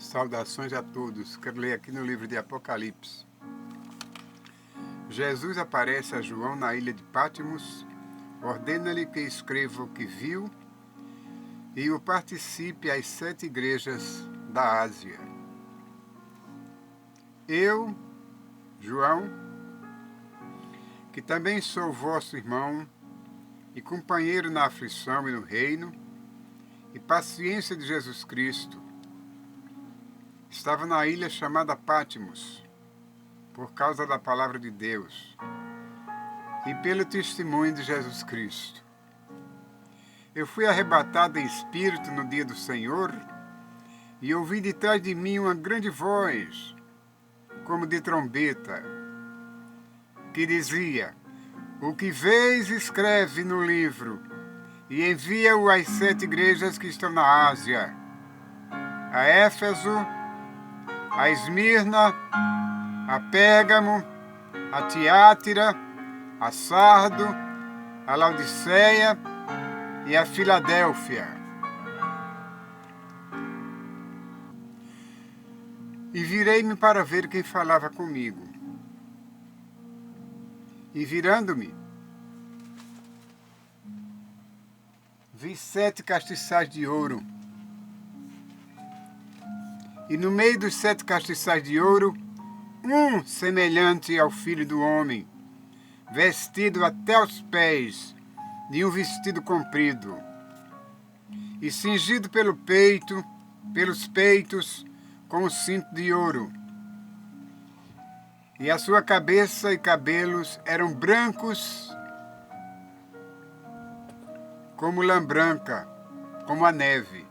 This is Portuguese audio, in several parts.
Saudações a todos. Quero ler aqui no livro de Apocalipse. Jesus aparece a João na ilha de Patmos, ordena-lhe que escreva o que viu e o participe às 7 igrejas da Ásia. Eu, João, que também sou vosso irmão e companheiro na aflição e no reino e paciência de Jesus Cristo, estava na ilha chamada Patmos, por causa da palavra de Deus e pelo testemunho de Jesus Cristo. Eu fui arrebatado em espírito no dia do Senhor e ouvi de trás de mim uma grande voz, como de trombeta, que dizia: o que vês, escreve no livro e envia-o às 7 igrejas que estão na Ásia, a Éfeso, a Esmirna, a Pérgamo, a Tiátira, a Sardo, a Laodiceia e a Filadélfia. E virei-me para ver quem falava comigo. E virando-me, vi 7 castiçais de ouro. E no meio dos 7 castiçais de ouro, um semelhante ao Filho do Homem, vestido até os pés de um vestido comprido, e cingido pelos peitos, com um cinto de ouro. E a sua cabeça e cabelos eram brancos como lã branca, como a neve,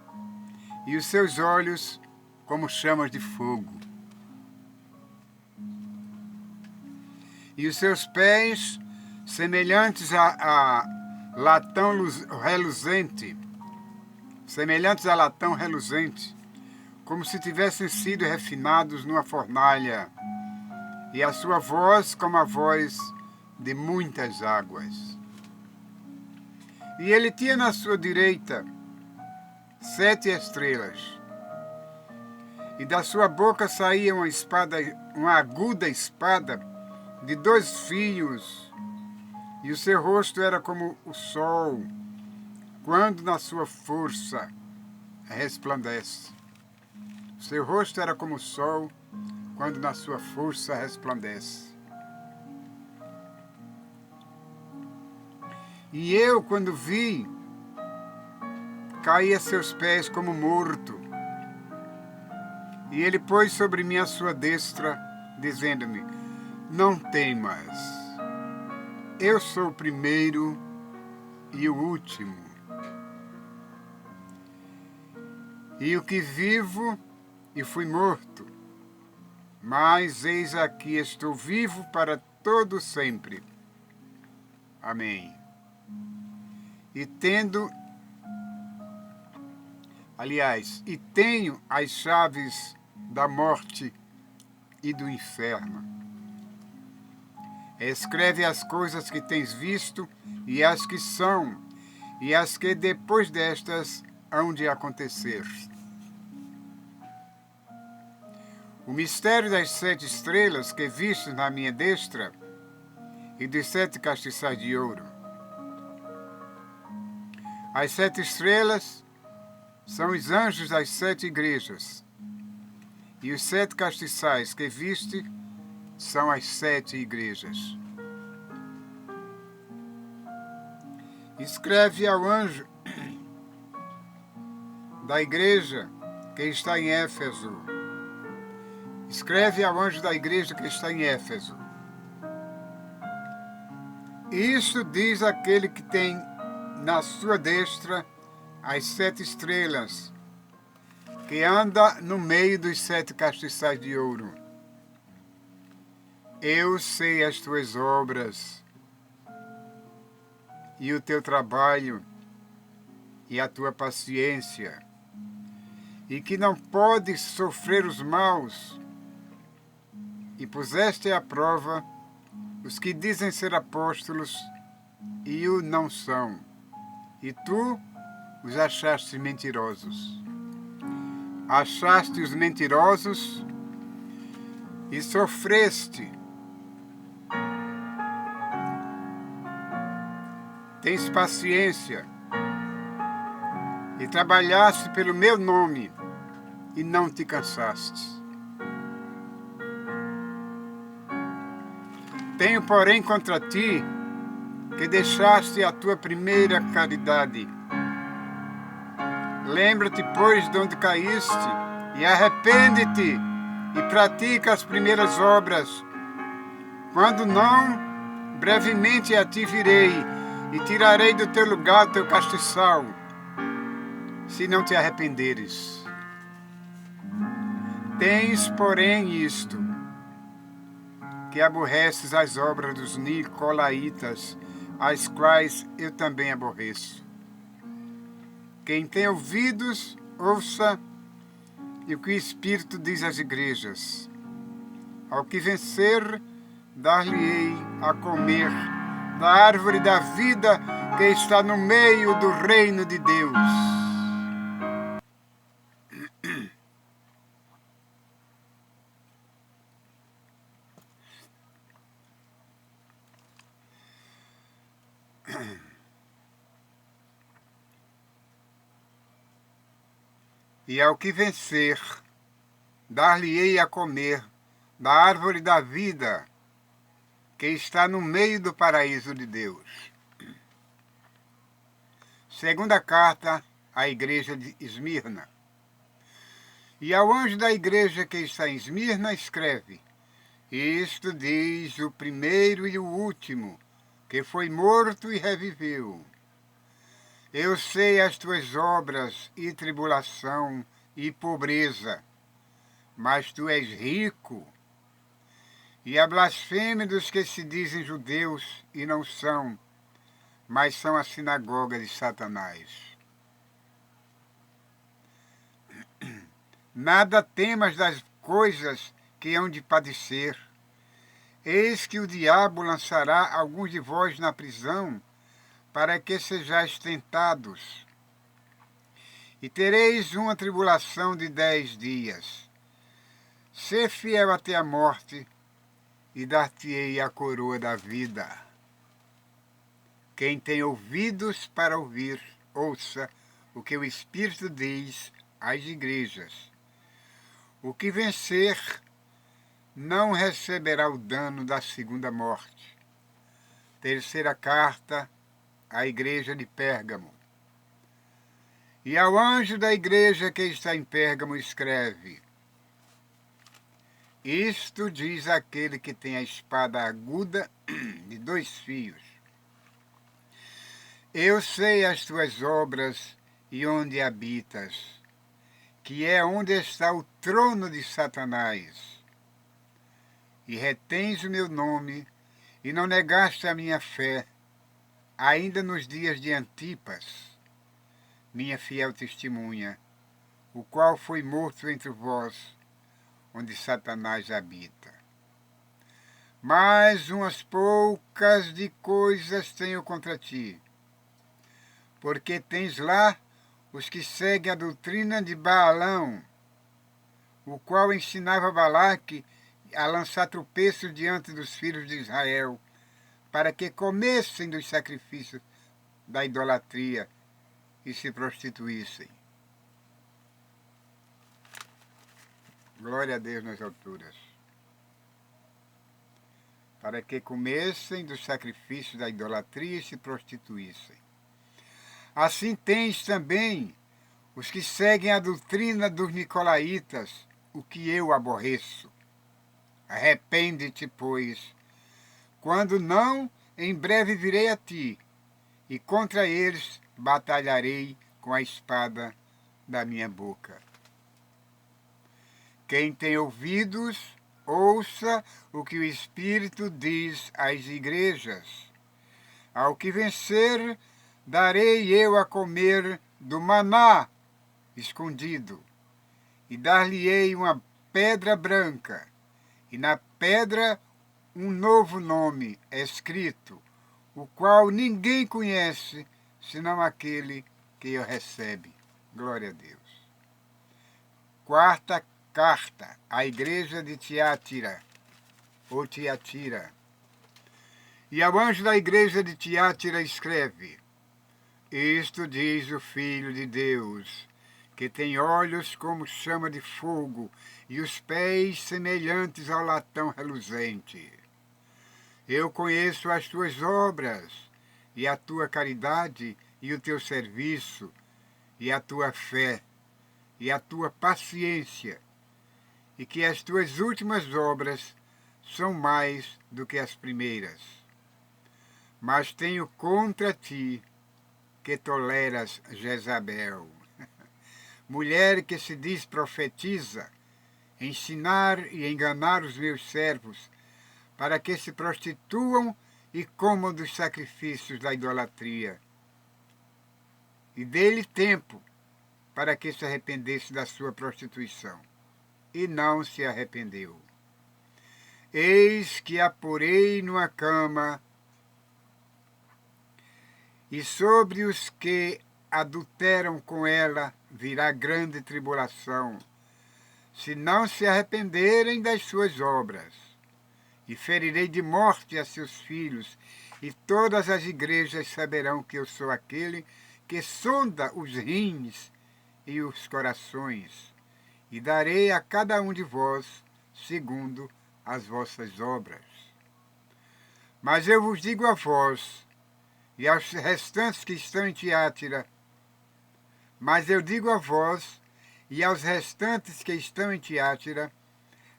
e os seus olhos como chamas de fogo. E os seus pés semelhantes a latão reluzente, como se tivessem sido refinados numa fornalha, e a sua voz como a voz de muitas águas. E ele tinha na sua direita 7 estrelas, e da sua boca saía uma aguda espada de 2 fios, e o seu rosto era como o sol, quando na sua força resplandece. O seu rosto era como o sol, quando na sua força resplandece. E eu, quando vi, caí a seus pés como morto. E ele pôs sobre mim a sua destra, dizendo-me: não temas, eu sou o primeiro e o último, e o que vivo e fui morto, mas eis aqui estou vivo para todo sempre. Amém. E tenho as chaves da morte e do inferno. Escreve as coisas que tens visto e as que são, e as que depois destas hão de acontecer. O mistério das 7 estrelas que vistes na minha destra e dos 7 castiçais de ouro. As 7 estrelas são os anjos das 7 igrejas, e os 7 castiçais que viste são as 7 igrejas. Escreve ao anjo da igreja que está em Éfeso. Escreve ao anjo da igreja que está em Éfeso. Isto diz aquele que tem na sua destra as 7 estrelas, que anda no meio dos 7 castiçais de ouro. Eu sei as tuas obras, e o teu trabalho, e a tua paciência, e que não podes sofrer os maus, e puseste à prova os que dizem ser apóstolos e o não são, e tu os achaste mentirosos. achaste os mentirosos e sofreste. Tens paciência e trabalhaste pelo meu nome e não te cansaste. Tenho, porém, contra ti que deixaste a tua primeira caridade. Lembra-te, pois, de onde caíste e arrepende-te e pratica as primeiras obras. Quando não, brevemente a ti virei e tirarei do teu lugar o teu castiçal, se não te arrependeres. Tens, porém, isto, que aborreces as obras dos nicolaítas, as quais eu também aborreço. Quem tem ouvidos, ouça e o que o Espírito diz às igrejas. Ao que vencer, dar-lhe-ei a comer da árvore da vida que está no meio do reino de Deus. E ao que vencer, dar-lhe-ei a comer da árvore da vida que está no meio do paraíso de Deus. Segunda carta à igreja de Esmirna. E ao anjo da igreja que está em Esmirna escreve: Isto diz o primeiro e o último, que foi morto e reviveu. Eu sei as tuas obras e tribulação e pobreza, mas tu és rico. E a blasfêmia dos que se dizem judeus e não são, mas são a sinagoga de Satanás. Nada temas das coisas que hão de padecer. Eis que o diabo lançará alguns de vós na prisão, para que sejais tentados. E tereis uma tribulação de 10 dias. Sê fiel até a morte, e dar-te-ei a coroa da vida. Quem tem ouvidos para ouvir, ouça o que o Espírito diz às igrejas. O que vencer não receberá o dano da segunda morte. Terceira carta à igreja de Pérgamo. E ao anjo da igreja que está em Pérgamo escreve: Isto diz aquele que tem a espada aguda de 2 fios. Eu sei as tuas obras e onde habitas, que é onde está o trono de Satanás. E retens o meu nome, e não negaste a minha fé, ainda nos dias de Antipas, minha fiel testemunha, o qual foi morto entre vós, onde Satanás habita. Mas umas poucas de coisas tenho contra ti, porque tens lá os que seguem a doutrina de Baalão, o qual ensinava Balaque a lançar tropeços diante dos filhos de Israel, para que comessem dos sacrifícios da idolatria e se prostituíssem. Glória a Deus nas alturas. Para que comessem dos sacrifícios da idolatria e se prostituíssem. Assim tens também os que seguem a doutrina dos nicolaítas, o que eu aborreço. Arrepende-te, pois, quando não, em breve virei a ti, e contra eles batalharei com a espada da minha boca. Quem tem ouvidos, ouça o que o Espírito diz às igrejas. Ao que vencer, darei eu a comer do maná escondido, e dar-lhe-ei uma pedra branca, e na pedra um novo nome escrito, o qual ninguém conhece, senão aquele que o recebe. Glória a Deus. quarta carta à igreja de Tiatira, ou Tiatira. E ao anjo da igreja de Tiatira escreve: Isto diz o Filho de Deus, que tem olhos como chama de fogo e os pés semelhantes ao latão reluzente. Eu conheço as tuas obras, e a tua caridade, e o teu serviço, e a tua fé, e a tua paciência, e que as tuas últimas obras são mais do que as primeiras. Mas tenho contra ti que toleras Jezabel, mulher que se diz profetiza, ensinar e enganar os meus servos, para que se prostituam e comam dos sacrifícios da idolatria. E dê-lhe tempo para que se arrependesse da sua prostituição. E não se arrependeu. Eis que a porei numa cama, e sobre os que adulteram com ela virá grande tribulação, se não se arrependerem das suas obras. E ferirei de morte a seus filhos, e todas as igrejas saberão que eu sou aquele que sonda os rins e os corações, e darei a cada um de vós segundo as vossas obras. Mas eu vos digo a vós, e aos restantes que estão em Tiatira,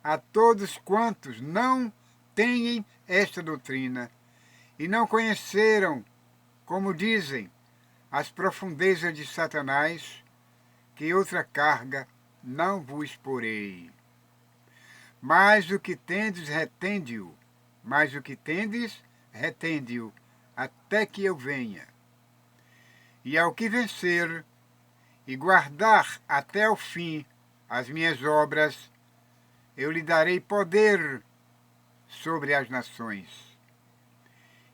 a todos quantos não têm esta doutrina, e não conheceram, como dizem, as profundezas de Satanás, que outra carga não vos porei. Mas o que tendes, retende-o, até que eu venha. E ao que vencer, e guardar até o fim as minhas obras, eu lhe darei poder sobre as nações.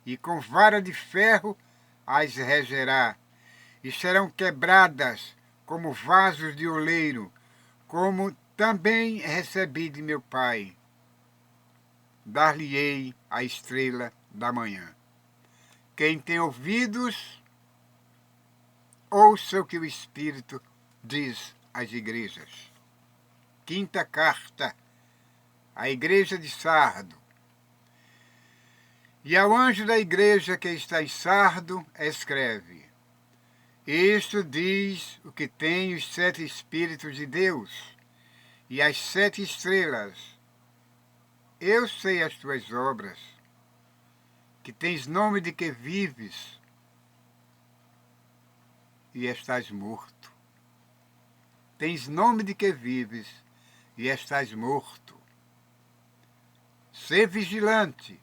E com vara de ferro as regerá, e serão quebradas como vasos de oleiro, como também recebi de meu Pai. Dar-lhe-ei a estrela da manhã. Quem tem ouvidos, ouça o que o Espírito diz às igrejas. Quinta carta à igreja de Sardo. E ao anjo da igreja que está em Sardo, escreve: Isto diz o que tem os 7 Espíritos de Deus e as 7 estrelas. Eu sei as tuas obras, que tens nome de que vives e estás morto. Tens nome de que vives e estás morto. Sê vigilante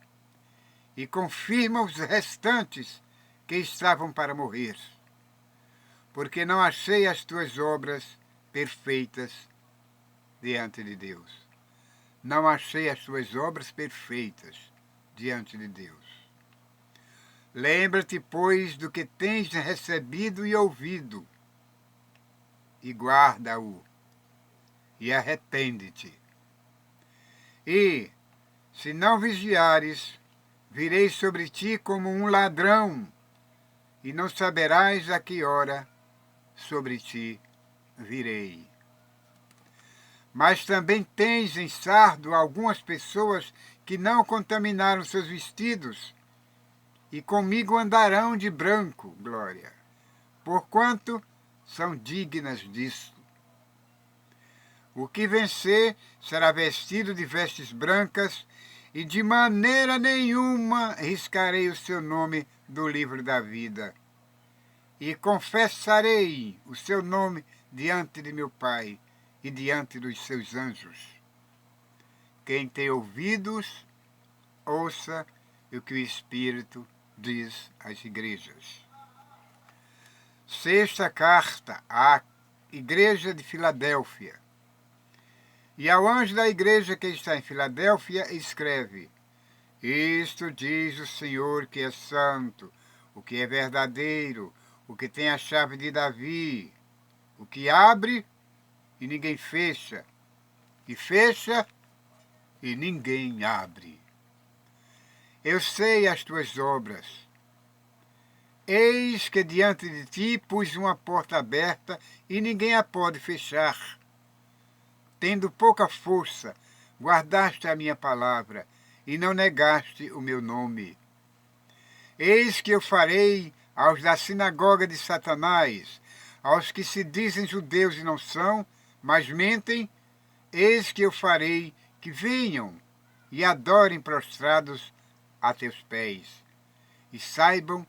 e confirma os restantes que estavam para morrer, porque não achei as tuas obras perfeitas diante de Deus. Não achei as tuas obras perfeitas diante de Deus. Lembra-te, pois, do que tens recebido e ouvido, e guarda-o, e arrepende-te. E, se não vigiares, virei sobre ti como um ladrão, e não saberás a que hora sobre ti virei. Mas também tens em Sardo algumas pessoas que não contaminaram seus vestidos, e comigo andarão de branco, glória, porquanto são dignas disso. O que vencer será vestido de vestes brancas, e de maneira nenhuma riscarei o seu nome do livro da vida. E confessarei o seu nome diante de meu Pai e diante dos seus anjos. Quem tem ouvidos, ouça o que o Espírito diz às igrejas. Sexta carta à igreja de Filadélfia. E ao anjo da igreja que está em Filadélfia escreve: Isto diz o Senhor que é santo, o que é verdadeiro, o que tem a chave de Davi, o que abre e ninguém fecha, e fecha e ninguém abre. Eu sei as tuas obras. Eis que diante de ti pus uma porta aberta e ninguém a pode fechar. Tendo pouca força, guardaste a minha palavra e não negaste o meu nome. Eis que eu farei aos da sinagoga de Satanás, aos que se dizem judeus e não são, mas mentem, eis que eu farei que venham e adorem prostrados a teus pés, e saibam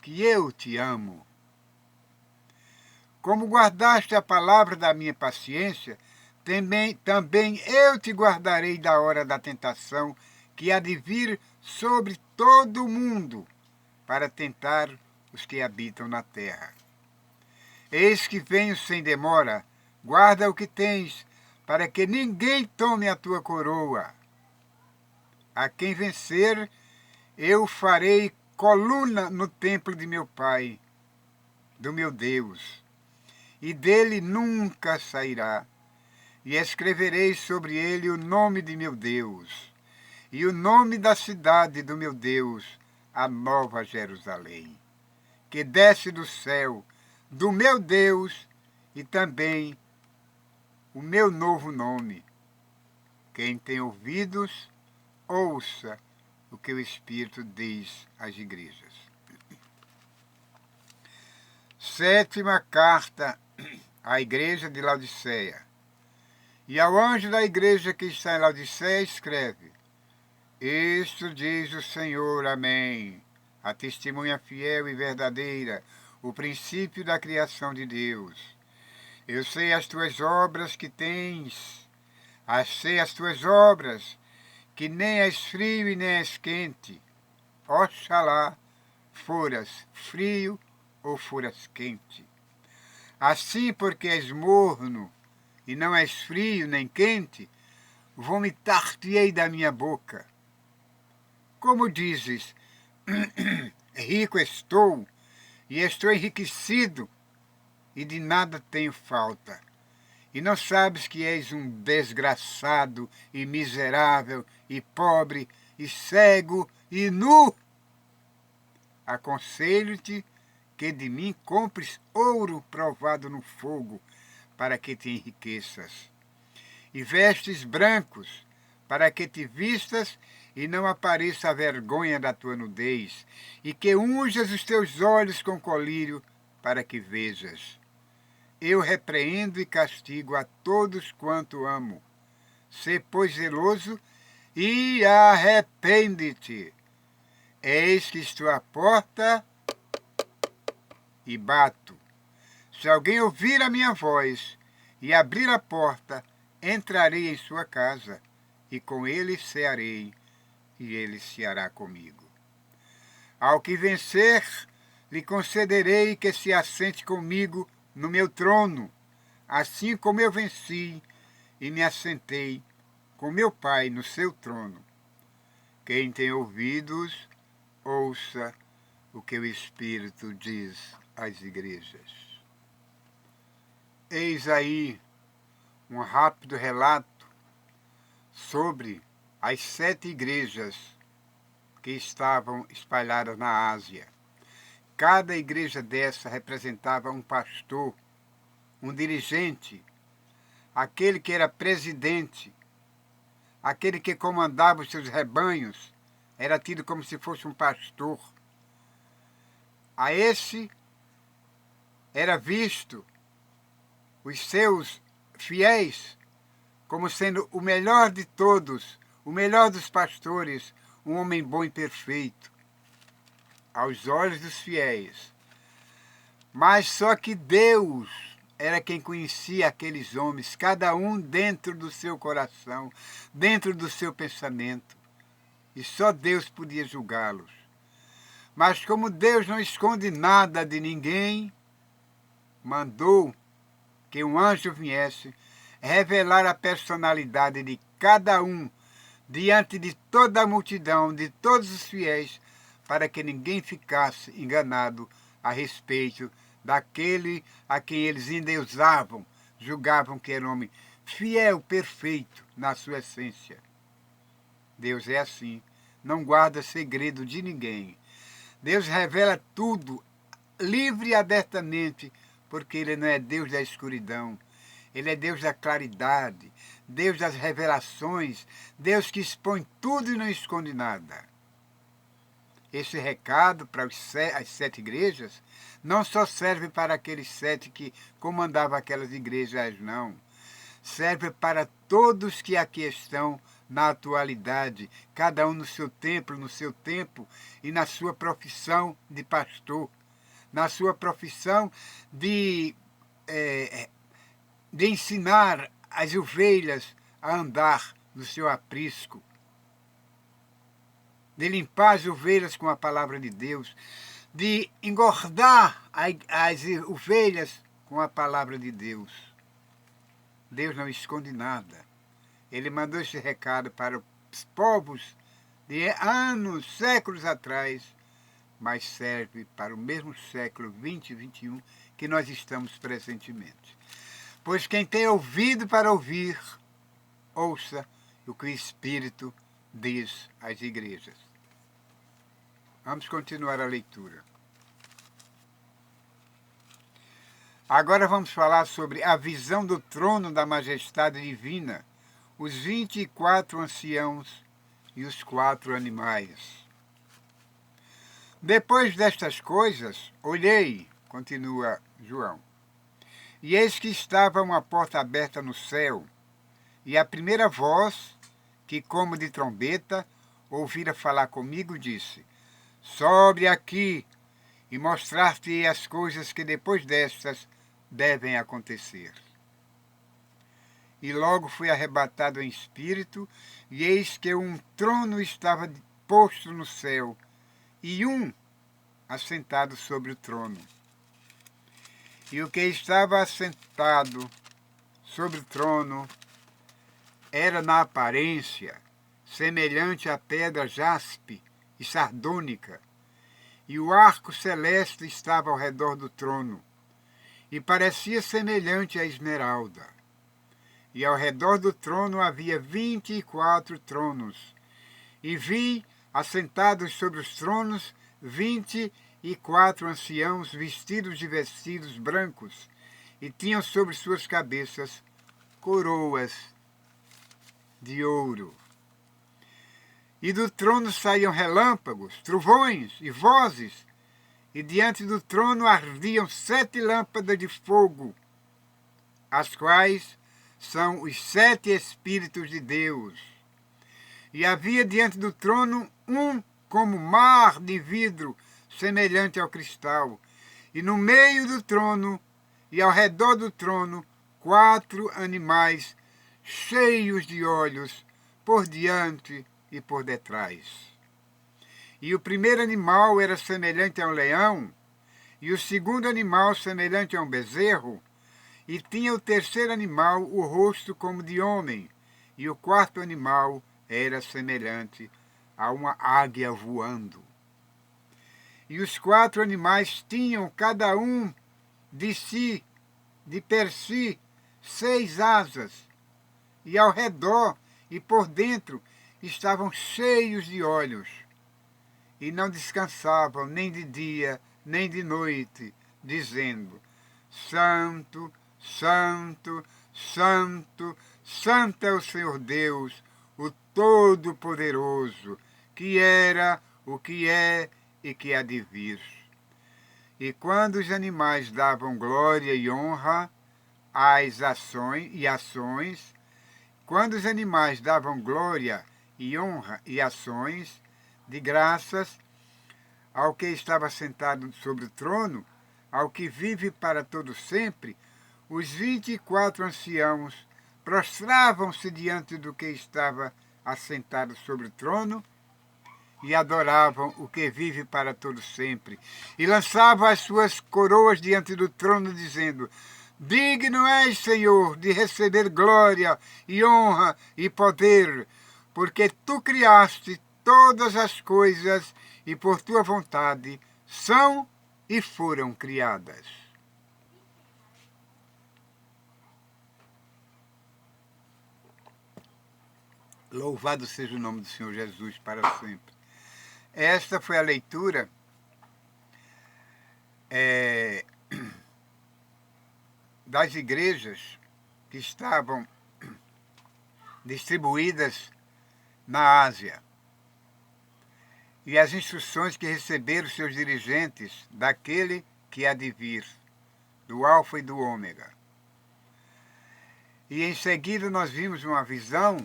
que eu te amo. Como guardaste a palavra da minha paciência, também eu te guardarei da hora da tentação que há de vir sobre todo o mundo, para tentar os que habitam na terra. Eis que venho sem demora, guarda o que tens, para que ninguém tome a tua coroa. A quem vencer, eu farei coluna no templo de meu Pai, do meu Deus, e dele nunca sairá. E escreverei sobre ele o nome de meu Deus, e o nome da cidade do meu Deus, a Nova Jerusalém, que desce do céu, do meu Deus, e também o meu novo nome. Quem tem ouvidos, ouça o que o Espírito diz às igrejas. Sétima carta à igreja de Laodiceia. E ao anjo da igreja que está em Laodiceia escreve: Isto diz o Senhor, amém, a testemunha fiel e verdadeira, o princípio da criação de Deus. Eu sei as tuas obras que tens, sei as tuas obras, que nem és frio e nem és quente. Oxalá foras frio ou foras quente. Assim, porque és morno e não és frio nem quente, vomitar-te-ei da minha boca. Como dizes, rico estou, e estou enriquecido, e de nada tenho falta, e não sabes que és um desgraçado, e miserável, e pobre, e cego, e nu? Aconselho-te que de mim compres ouro provado no fogo, para que te enriqueças, e vestes brancos, para que te vistas e não apareça a vergonha da tua nudez, e que unjas os teus olhos com colírio, para que vejas. Eu repreendo e castigo a todos quanto amo. Sê, pois, zeloso e arrepende-te. Eis que estou à porta e bato. Se alguém ouvir a minha voz e abrir a porta, entrarei em sua casa, e com ele cearei, e ele ceará comigo. Ao que vencer, lhe concederei que se assente comigo no meu trono, assim como eu venci e me assentei com meu Pai no seu trono. Quem tem ouvidos, ouça o que o Espírito diz às igrejas. Eis aí um rápido relato sobre as 7 igrejas que estavam espalhadas na Ásia. Cada igreja dessa representava um pastor, um dirigente, aquele que era presidente, aquele que comandava os seus rebanhos, era tido como se fosse um pastor. A esse era visto os seus fiéis como sendo o melhor de todos, o melhor dos pastores, um homem bom e perfeito, aos olhos dos fiéis. Mas só que Deus era quem conhecia aqueles homens, cada um dentro do seu coração, dentro do seu pensamento. E só Deus podia julgá-los. Mas como Deus não esconde nada de ninguém, mandou que um anjo viesse revelar a personalidade de cada um diante de toda a multidão, de todos os fiéis, para que ninguém ficasse enganado a respeito daquele a quem eles endeusavam, julgavam que era um homem fiel, perfeito na sua essência. Deus é assim, não guarda segredo de ninguém. Deus revela tudo, livre e abertamente, porque Ele não é Deus da escuridão. Ele é Deus da claridade, Deus das revelações, Deus que expõe tudo e não esconde nada. Esse recado para as 7 igrejas não só serve para aqueles 7 que comandavam aquelas igrejas, não. Serve para todos que aqui estão na atualidade, cada um no seu templo, no seu tempo e na sua profissão de pastor, na sua profissão de ensinar as ovelhas a andar no seu aprisco, de limpar as ovelhas com a palavra de Deus, de engordar as ovelhas com a palavra de Deus. Deus não esconde nada. Ele mandou esse recado para os povos de anos, séculos atrás, mas serve para o mesmo século 20 e 21 que nós estamos presentemente. Pois quem tem ouvido para ouvir, ouça o que o Espírito diz às igrejas. Vamos continuar a leitura. Agora vamos falar sobre a visão do trono da majestade divina, os 24 anciãos e os 4 animais. Depois destas coisas, olhei, continua João, e eis que estava uma porta aberta no céu, e a primeira voz, que como de trombeta, ouvira falar comigo, disse: sobe aqui e mostrar-te as coisas que depois destas devem acontecer. E logo fui arrebatado em espírito, e eis que um trono estava posto no céu, e um assentado sobre o trono. E o que estava assentado sobre o trono era na aparência semelhante à pedra jaspe e sardônica, e o arco celeste estava ao redor do trono, e parecia semelhante à esmeralda. E ao redor do trono havia 24 tronos, e vi, assentados sobre os tronos, 24 anciãos vestidos de vestidos brancos, e tinham sobre suas cabeças coroas de ouro. E do trono saíam relâmpagos, trovões e vozes, e diante do trono ardiam 7 lâmpadas de fogo, as quais são os 7 Espíritos de Deus. E havia diante do trono um como mar de vidro, semelhante ao cristal, e no meio do trono e ao redor do trono 4 animais cheios de olhos, por diante e por detrás. E o primeiro animal era semelhante a um leão, e o segundo animal semelhante a um bezerro, e tinha o terceiro animal o rosto como de homem, e o quarto animal era semelhante a uma águia voando. E os 4 animais tinham cada um de per si 6 asas, e ao redor e por dentro estavam cheios de olhos, e não descansavam nem de dia nem de noite, dizendo: Santo, Santo, Santo, Santo é o Senhor Deus, o Todo-Poderoso, que era, o que é e que há de vir. E quando os animais davam glória e honra às ações, quando os animais davam glória e honra e ações de graças ao que estava sentado sobre o trono, ao que vive para todo sempre, os 24 anciãos prostravam-se diante do que estava assentado sobre o trono e adoravam o que vive para todo sempre, e lançavam as suas coroas diante do trono, dizendo: Digno és, Senhor, de receber glória e honra e poder, porque tu criaste todas as coisas e por tua vontade são e foram criadas. Louvado seja o nome do Senhor Jesus para sempre. Esta foi a leitura das igrejas que estavam distribuídas na Ásia e as instruções que receberam seus dirigentes daquele que há de vir, do Alfa e do Ômega. E em seguida nós vimos uma visão,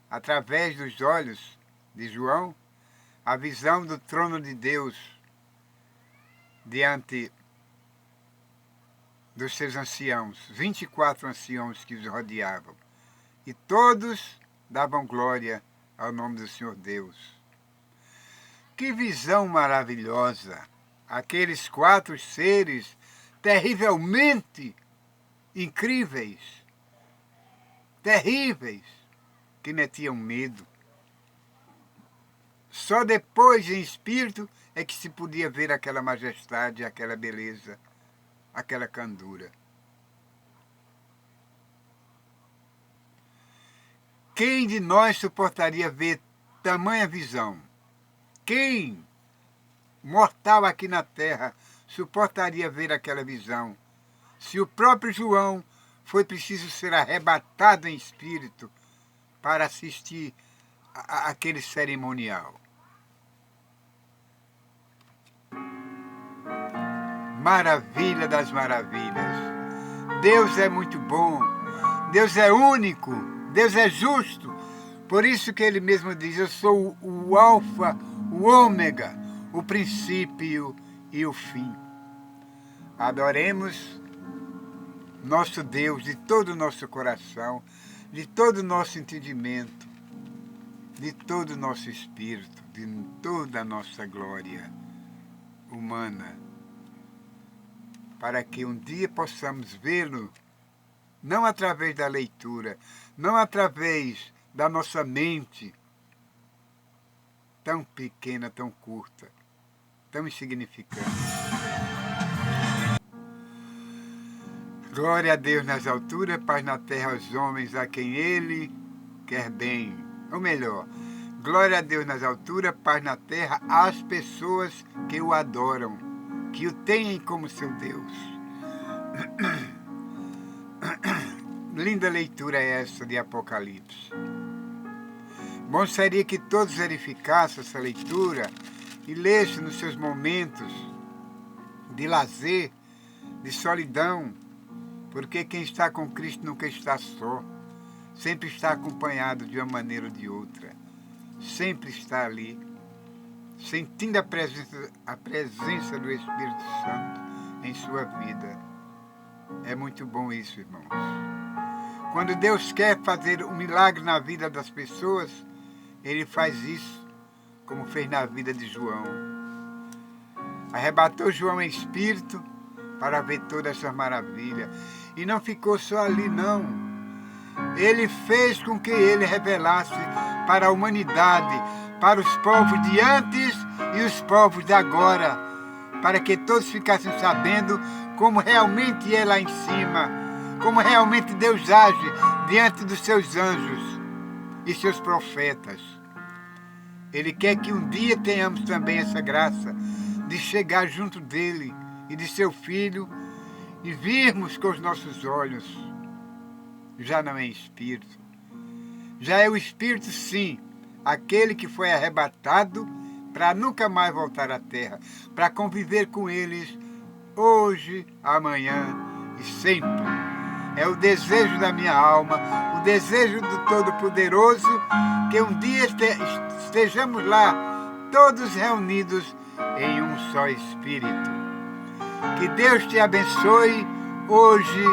através dos olhos de João, a visão do trono de Deus diante dos seus anciãos, 24 anciãos que os rodeavam, e todos davam glória ao nome do Senhor Deus. Que visão maravilhosa! Aqueles 4 seres terrivelmente incríveis, terríveis, que metiam medo. Só depois, em espírito, é que se podia ver aquela majestade, aquela beleza, aquela candura. Quem de nós suportaria ver tamanha visão? Quem, mortal aqui na terra, suportaria ver aquela visão? Se o próprio João foi preciso ser arrebatado em espírito para assistir àquele cerimonial. Maravilha das maravilhas. Deus é muito bom, Deus é único, Deus é justo. Por isso que ele mesmo diz, eu sou o Alfa, o Ômega, o princípio e o fim. Adoremos nosso Deus de todo o nosso coração, de todo o nosso entendimento, de todo o nosso espírito, de toda a nossa glória humana, para que um dia possamos vê-lo, não através da leitura, não através da nossa mente, tão pequena, tão curta, tão insignificante. Glória a Deus nas alturas, paz na terra aos homens a quem Ele quer bem. Ou melhor, glória a Deus nas alturas, paz na terra às pessoas que o adoram, que o têm como seu Deus. Linda leitura é essa de Apocalipse. Bom seria que todos verificassem essa leitura e lessem nos seus momentos de lazer, de solidão, porque quem está com Cristo nunca está só, sempre está acompanhado de uma maneira ou de outra, sempre está ali, sentindo a presença do Espírito Santo em sua vida. É muito bom isso, irmãos. Quando Deus quer fazer um milagre na vida das pessoas, Ele faz isso, como fez na vida de João. Arrebatou João em espírito para ver toda essa maravilha. E não ficou só ali, não. Ele fez com que ele revelasse para a humanidade, para os povos de antes e os povos de agora, para que todos ficassem sabendo como realmente é lá em cima, como realmente Deus age diante dos seus anjos e seus profetas. Ele quer que um dia tenhamos também essa graça de chegar junto dele e de seu Filho e virmos com os nossos olhos. Já não é espírito. Já é o Espírito, sim, aquele que foi arrebatado para nunca mais voltar à terra, para conviver com eles hoje, amanhã e sempre. É o desejo da minha alma, o desejo do Todo-Poderoso, que um dia estejamos lá, todos reunidos em um só Espírito. Que Deus te abençoe hoje,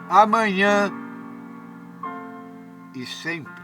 amanhã e sempre.